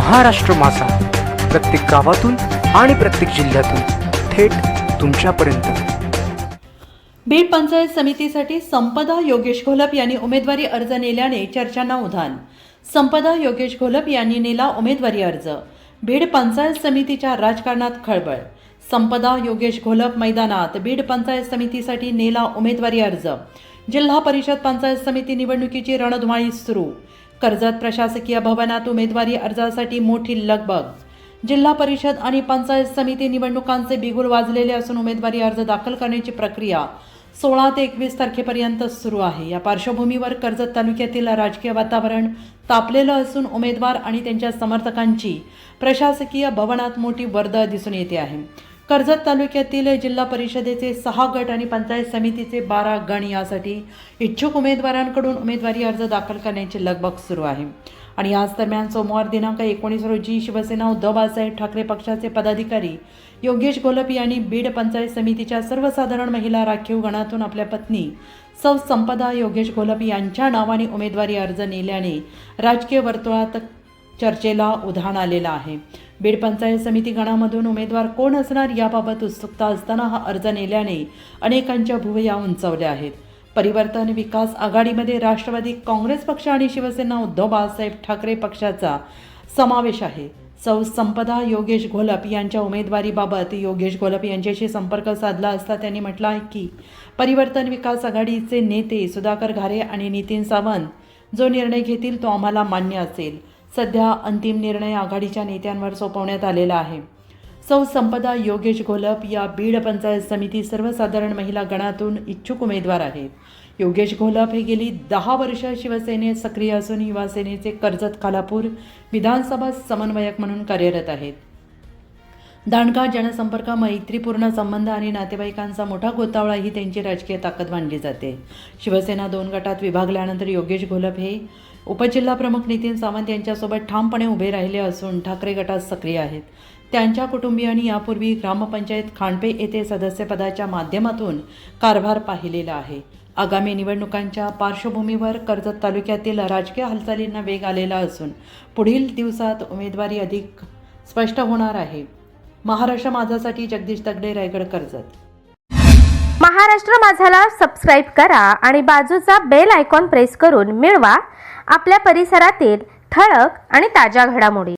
महाराष्ट्र माझा, प्रत्येक गावातून आणि प्रत्येक जिल्ह्यातून थेट तुमच्यापर्यंत। बीड पंचायत समितीसाठी संपदा योगेश घोलप यांनी उमेदवारी अर्ज नेल्याने चर्चांना उधाण। संपदा योगेश घोलप यांनी नेला उमेदवारी अर्ज। बीड पंचायत समितीच्या राजकारणात खळबळ। संपदा योगेश घोलप मैदानात बीड पंचायत समितीसाठी नेला उमेदवारी अर्ज। जिल्हा परिषद पंचायत समिती निवडणुकीची रणधुमाळी सुरू। कर्जत प्रशासकीय भवनात उमेदवारी अर्जासाठी मोठी लगबग। जिल्हा परिषद आणि पंचायत समिती निवडणुकांचे बिगुल वाजलेले असून उमेदवारी अर्ज दाखल करण्याची प्रक्रिया 16 ते 21 तारखेपर्यंत सुरू आहे। या पार्श्वभूमीवर कर्जत तालुक्यातील राजकीय वातावरण तापलेलं असून उमेदवार आणि त्यांच्या समर्थकांची प्रशासकीय भवनात मोठी वर्दळ दिसून येते आहे। कर्जत तालुक्यातील जिल्हा परिषदेचे 6 गट आणि पंचायत समितीचे 12 गण यासाठी इच्छुक उमेदवारांकडून उमेदवारी अर्ज दाखल करण्याची लगबग सुरू आहे। आणि याच दरम्यान सोमवार दिनांक 19 रोजी शिवसेना उद्धव बाळासाहेब ठाकरे पक्षाचे पदाधिकारी योगेश घोलप यांनी बीड पंचायत समितीच्या सर्वसाधारण महिला राखीव गणातून आपल्या पत्नी सौ संपदा योगेश घोलप यांच्या नावाने उमेदवारी अर्ज नेल्याने राजकीय वर्तुळात चर्चेला उधाण आलेला आहे। बीड पंचायत समिती गणामधून उमेदवार कोण असणार याबाबत उत्सुकता असताना हा अर्ज नेल्याने अनेकांच्या भुवया उंचावल्या आहेत। परिवर्तन विकास आघाडीमध्ये राष्ट्रवादी काँग्रेस पक्ष आणि शिवसेना उद्धव बाळासाहेब ठाकरे पक्षाचा समावेश आहे। सौ संपदा योगेश घोलप यांच्या उमेदवारीबाबत योगेश घोलप यांच्याशी संपर्क साधला असता त्यांनी म्हटलं आहे की परिवर्तन विकास आघाडीचे नेते सुधाकर घारे आणि नितीन सावंत जो निर्णय घेतील तो आम्हाला मान्य असेल। सध्या अंतिम निर्णय आघाडीच्या नेत्यांवर सोपवण्यात आलेला आहे। सौ संपदा योगेश घोलप या बीड पंचायत समिती सर्वसाधारण महिला गणातून इच्छुक उमेदवार आहेत। योगेश घोलप हे गेली 10 वर्ष शिवसेनेत सक्रिय असून युवा सेनेचे कर्जत खालापूर विधानसभा समन्वयक म्हणून कार्यरत आहेत। दांडगा जनसंपर्क, मैत्रीपूर्ण संबंध आणि नातेवाईकांचा मोठा गोतावळा ही त्यांची राजकीय ताकद मानली जाते। शिवसेना 2 गटात विभागल्यानंतर योगेश घोलप हे उपजिल्हा प्रमुख नितीन सावंत यांच्यासोबत ठामपणे उभे राहिले असून ठाकरे गटात सक्रिय आहेत। त्यांच्या कुटुंबियांनी यापूर्वी ग्रामपंचायत खांडपे येथे सदस्यपदाच्या माध्यमातून कारभार पाहिलेला आहे। आगामी निवडणुकांच्या पार्श्वभूमीवर कर्जत तालुक्यातील राजकीय हालचालींना वेग आलेला असून पुढील दिवसात उमेदवारी अधिक स्पष्ट होणार आहे। महाराष्ट्र माझासाठी जगदीश दगडे, रायगड, कर्जत। महाराष्ट्र माझाला सबस्क्राईब करा आणि बाजूचा बेल आयकॉन प्रेस करून मिळवा आपल्या परिसरातील ठळक आणि ताज्या घडामोडी।